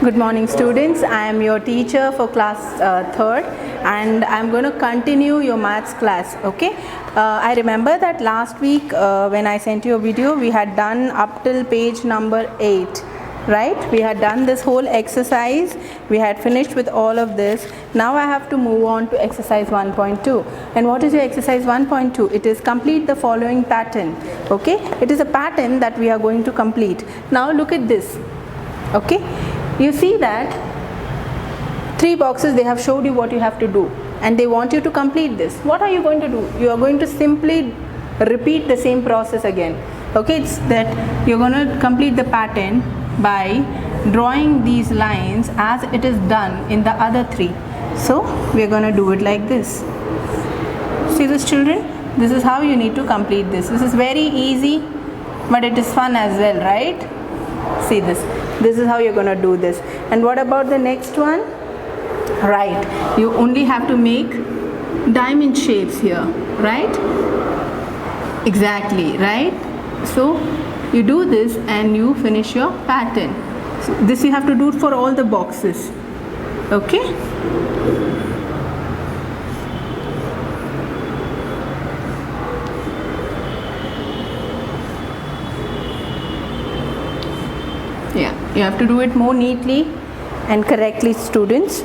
Good morning, students. I am your teacher for class 3rd and I am going to continue your maths class. Okay. I remember that last week when I sent you a video, we had done up till page number 8. Right? We had done this whole exercise. We had finished with all of this. Now I have to move on to exercise 1.2. And what is your exercise 1.2? It is complete the following pattern. Okay? It is a pattern that we are going to complete. Now look at this. Okay? You see that 3 boxes, they have showed you what you have to do and they want you to complete this. What are you going to do? You are going to simply repeat the same process again. Okay, it's that you're going to complete the pattern by drawing these lines as it is done in the other 3. So we're going to do it like this. See this, children? This is how you need to complete this. This is very easy, but it is fun as well, right? See this. This is how you're going to do this. And what about the next one? Right. You only have to make diamond shapes here, right? Exactly, right? So you do this and you finish your pattern. So this you have to do for all the boxes. Okay? Yeah, you have to do it more neatly and correctly, students.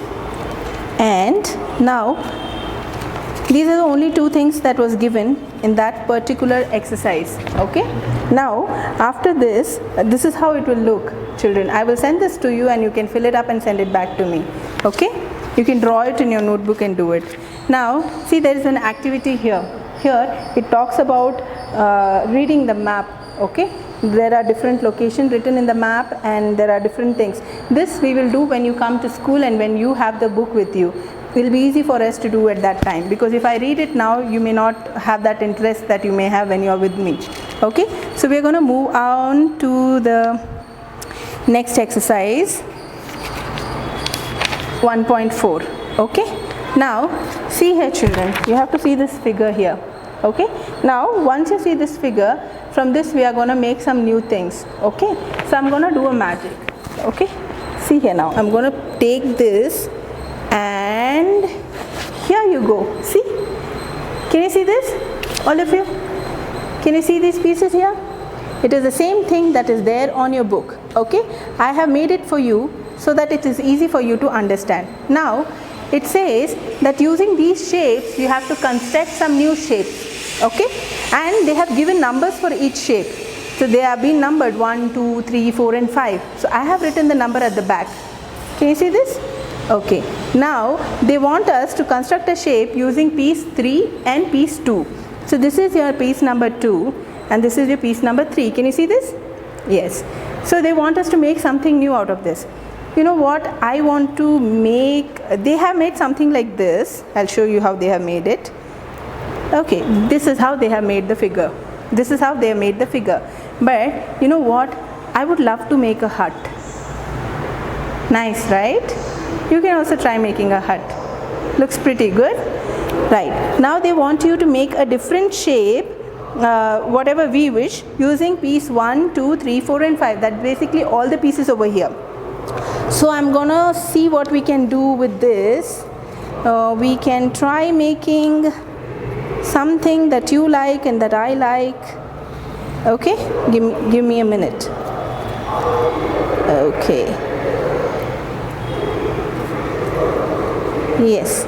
And now these are the only 2 things that was given in that particular exercise. Okay, now after this, this is how it will look, children. I will send this to you and you can fill it up and send it back to me. Okay, you can draw it in your notebook and do it. Now see, there is an activity here. Here it talks about reading the map. Okay, there are different locations written in the map and there are different things. This we will do when you come to school and when you have the book with you. It will be easy for us to do at that time, because if I read it now, you may not have that interest that you may have when you are with me. Okay, so we are going to move on to the next exercise 1.4. okay, now see here, children, you have to see this figure here. Okay, now once you see this figure, from this we are going to make some new things. Okay, so I'm going to do a magic. Okay, see here, now I'm going to take this and here you go. See, can you see this, all of you? Can you see these pieces here? It is the same thing that is there on your book. Okay, I have made it for you so that it is easy for you to understand. Now it says that using these shapes you have to construct some new shapes. Okay, and they have given numbers for each shape. So they have been numbered 1, 2, 3, 4 and 5. So I have written the number at the back. Can you see this? Okay, now they want us to construct a shape using piece 3 and piece 2. So this is your piece number 2 and this is your piece number 3. Can you see this? Yes. So they want us to make something new out of this. You know what I want to make? They have made something like this. I'll show you how they have made it. Okay, this is how they have made the figure. This is how they have made the figure. But you know what? I would love to make a hut. Nice, right? You can also try making a hut. Looks pretty good. Right, now they want you to make a different shape, whatever we wish, using piece 1, 2, 3, 4 and 5. That's basically all the pieces over here. So I'm gonna see what we can do with this. We can try making something that you like and that I like. Okay, give me a minute. Okay. Yes.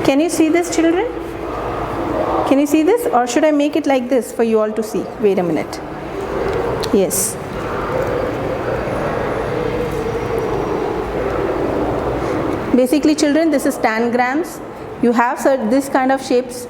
Can you see this, children? Can you see this, or should I make it like this for you all to see? Wait a minute. Yes. Basically, children, this is tangrams. You have this kind of shapes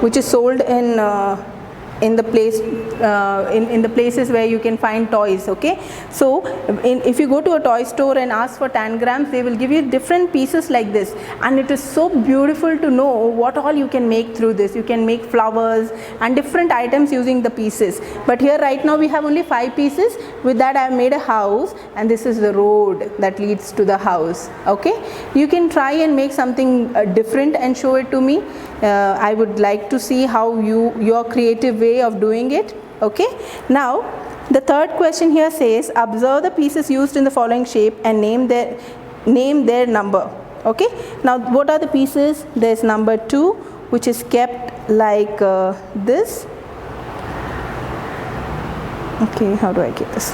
which is sold in the place in the places where you can find toys. Okay, so if you go to a toy store and ask for tangrams, they will give you different pieces like this, and it is so beautiful to know what all you can make through this. You can make flowers and different items using the pieces. But here right now we have only 5 pieces. With that I have made a house, and this is the road that leads to the house. Okay, you can try and make something different and show it to me. I would like to see how your creative way of doing it. Okay, now The third question here says, observe the pieces used in the following shape and name their number. Okay, now what are the pieces? There's number 2, which is kept like this. Okay, how do I get this?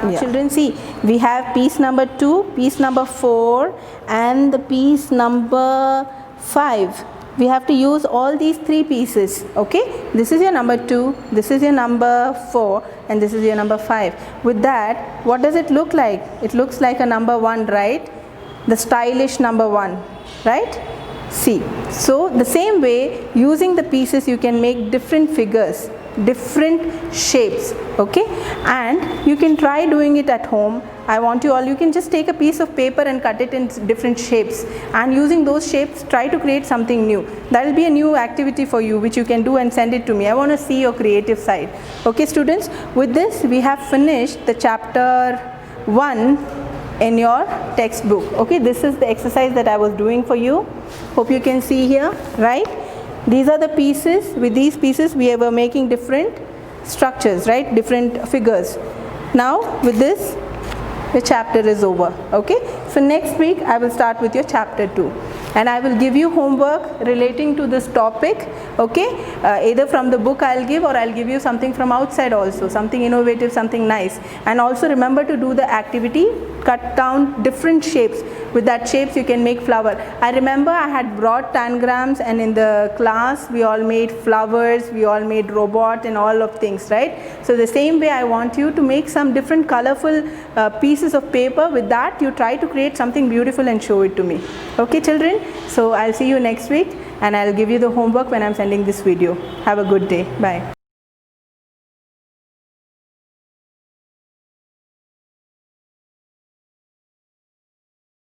Now children, see, we have piece number 2, piece number 4 and the piece number 5. We have to use all these 3 pieces. Okay, this is your number 2, this is your number 4 and this is your number 5. With that, what does it look like? It looks like a number 1, right? The stylish number 1, right? See, so the same way, using the pieces you can make different figures, different shapes. Okay, and you can try doing it at home. I want you all, you can just take a piece of paper and cut it in different shapes, and using those shapes try to create something new. That will be a new activity for you which you can do and send it to me. I want to see your creative side. Okay students, with this we have finished the chapter 1 in your textbook. Okay, this is the exercise that I was doing for you. Hope you can see here, right? These are the pieces. With these pieces we were making different structures, right? Different figures. Now with this, the chapter is over. Okay, so next week I will start with your chapter 2 and I will give you homework relating to this topic. Okay, either from the book I'll give, or I'll give you something from outside also, something innovative, something nice. And also remember to do the activity, cut down different shapes. With that shapes you can make flower. I remember I had brought tangrams, and in the class we all made flowers, we all made robot and all of things, right? So the same way I want you to make some different colorful pieces of paper. With that you try to create something beautiful and show it to me. Okay children, so I'll see you next week and I'll give you the homework when I'm sending this video. Have a good day. Bye.